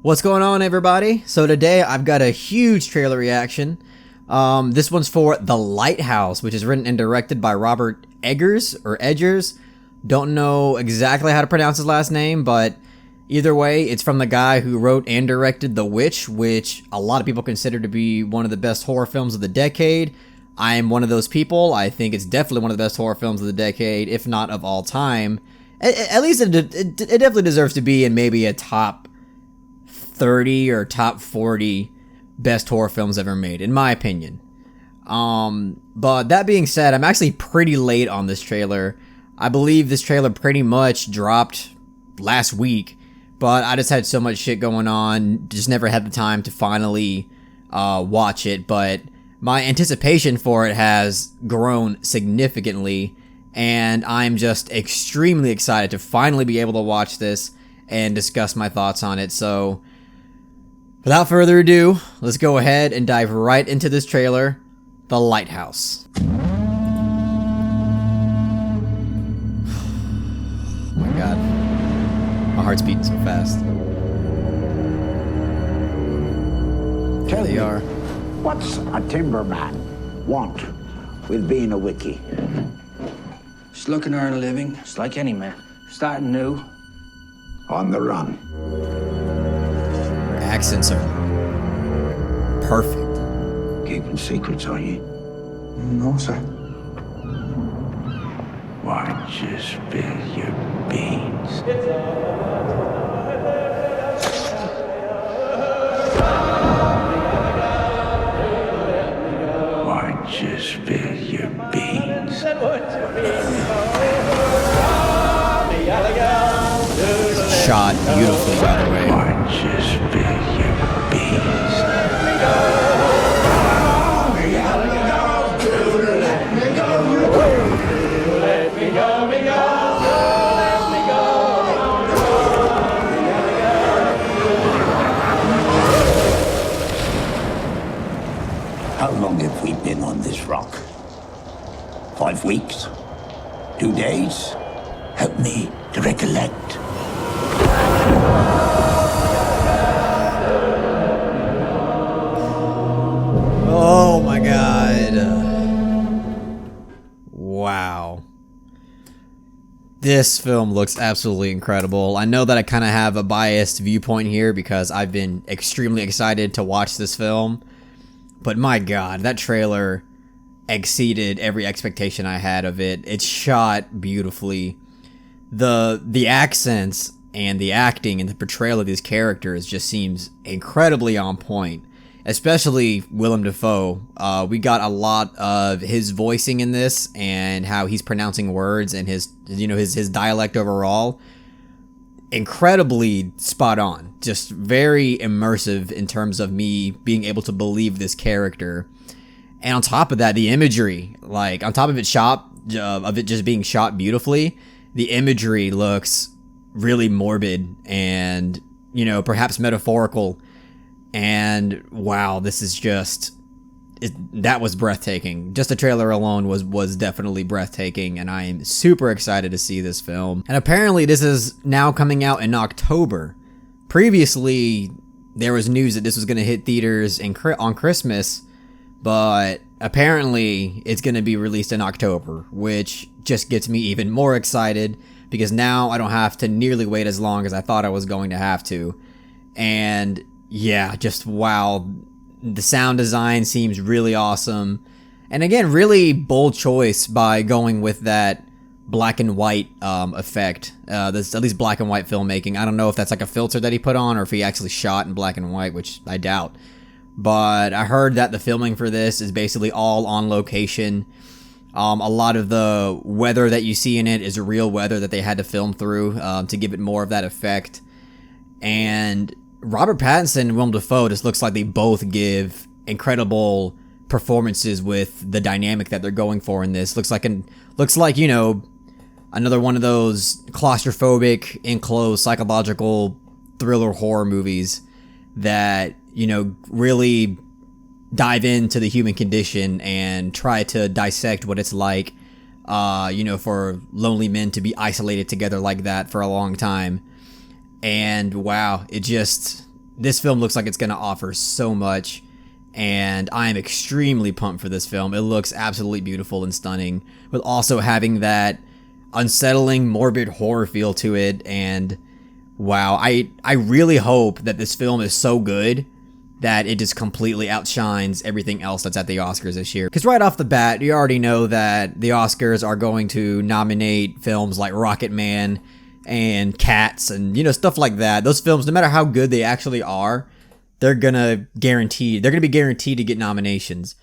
What's going on, everybody? So today I've got a huge trailer reaction. This one's for The Lighthouse, which is written and directed by Robert Eggers. Don't know exactly how to pronounce his last name, but either way, it's from the guy who wrote and directed The Witch, which a lot of people consider to be one of the best horror films of the decade. I am one of those people. I think it's definitely one of the best horror films of the decade, if not of all time. At least it definitely deserves to be in maybe a top 30 or top 40 best horror films ever made, in my opinion. But that being said, I'm actually pretty late on this trailer. I believe this trailer pretty much dropped last week, but I just had so much shit going on, just never had the time to finally watch it. But my anticipation for it has grown significantly, and I'm just extremely excited to finally be able to watch this and discuss my thoughts on it. So without further ado, let's go ahead and dive right into this trailer, The Lighthouse. Oh my god. My heart's beating so fast. There they are. What's a timberman want with being a wiki? Just looking to earn a living, just like any man. Starting new. On the run. Accents are perfect. Keeping secrets, are you? No, sir. Why don't you spill your beans? Why don't you spill your beans? Shot beautifully, by the way. Why don't you spill your beans? How long have we been on this rock? 5 weeks? 2 days? Help me to recollect. Oh my god. Wow. This film looks absolutely incredible. I know that I kind of have a biased viewpoint here because I've been extremely excited to watch this film. But my god, that trailer exceeded every expectation I had of it. It's shot beautifully. The accents and the acting and the portrayal of these characters just seems incredibly on point. Especially Willem Dafoe. We got a lot of his voicing in this and how he's pronouncing words and his dialect overall. Incredibly spot on. Just very immersive in terms of me being able to believe this character. And on top of that, the imagery, like on top of it just being shot beautifully, the imagery looks really morbid and, perhaps metaphorical. And wow, this is just that was breathtaking. Just the trailer alone was definitely breathtaking, and I am super excited to see this film. And apparently this is now coming out in October. Previously, there was news that this was going to hit theaters on Christmas, but apparently it's going to be released in October, which just gets me even more excited because now I don't have to nearly wait as long as I thought I was going to have to. And yeah, just wow. The sound design seems really awesome. And again, really bold choice by going with that black and white effect. That's at least black and white filmmaking. I don't know if that's like a filter that he put on or if he actually shot in black and white, which I doubt. But I heard that the filming for this is basically all on location. A lot of the weather that you see in it is real weather that they had to film through to give it more of that effect. And Robert Pattinson and Willem Dafoe just looks like they both give incredible performances with the dynamic that they're going for in this. Looks like another one of those claustrophobic, enclosed psychological thriller horror movies that, really dive into the human condition and try to dissect what it's like, for lonely men to be isolated together like that for a long time. And wow, this film looks like it's going to offer so much, and I am extremely pumped for this film. It looks absolutely beautiful and stunning, with also having that unsettling, morbid horror feel to it. And wow, I really hope that this film is so good that it just completely outshines everything else that's at the Oscars this year. Because right off the bat, you already know that the Oscars are going to nominate films like Rocket Man and Cats and, you know, stuff like that. Those films, no matter how good they actually are, they're gonna be guaranteed to get nominations.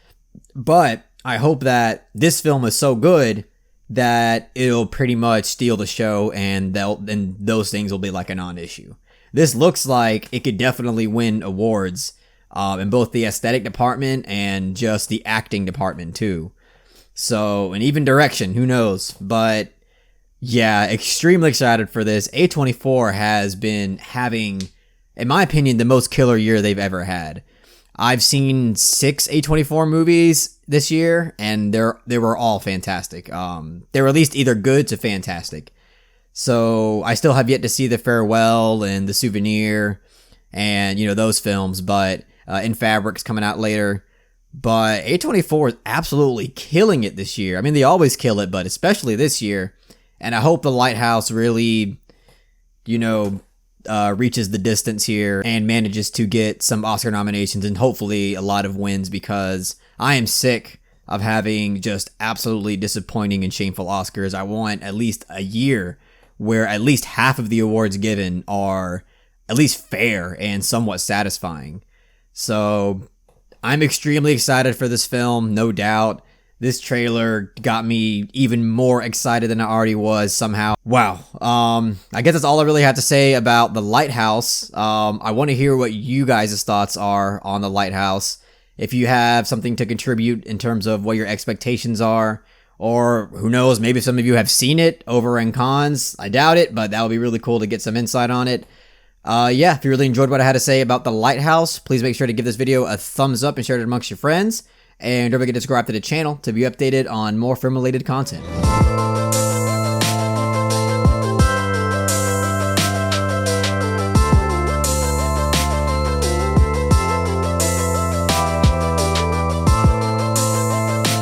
But I hope that this film is so good that it'll pretty much steal the show, and those things will be like a non-issue. This looks like it could definitely win awards in both the aesthetic department and just the acting department too. So, and even direction, who knows? But yeah, extremely excited for this. A24 has been having, in my opinion, the most killer year they've ever had. I've seen 6 A24 movies this year, and they were all fantastic. They were at least either good to fantastic. So I still have yet to see The Farewell and The Souvenir, and you know those films. But In Fabric's coming out later. But A24 is absolutely killing it this year. I mean, they always kill it, but especially this year. And I hope The Lighthouse really, you know, reaches the distance here and manages to get some Oscar nominations and hopefully a lot of wins, because I am sick of having just absolutely disappointing and shameful Oscars. I want at least a year where at least half of the awards given are at least fair and somewhat satisfying. So I'm extremely excited for this film, no doubt. This trailer got me even more excited than I already was somehow. Wow. I guess that's all I really have to say about The Lighthouse. I want to hear what you guys' thoughts are on The Lighthouse. If you have something to contribute in terms of what your expectations are, or who knows, maybe some of you have seen it over in cons. I doubt it, but that would be really cool to get some insight on it. Yeah, if you really enjoyed what I had to say about The Lighthouse, please make sure to give this video a thumbs up and share it amongst your friends. And don't forget to subscribe to the channel to be updated on more film-related content.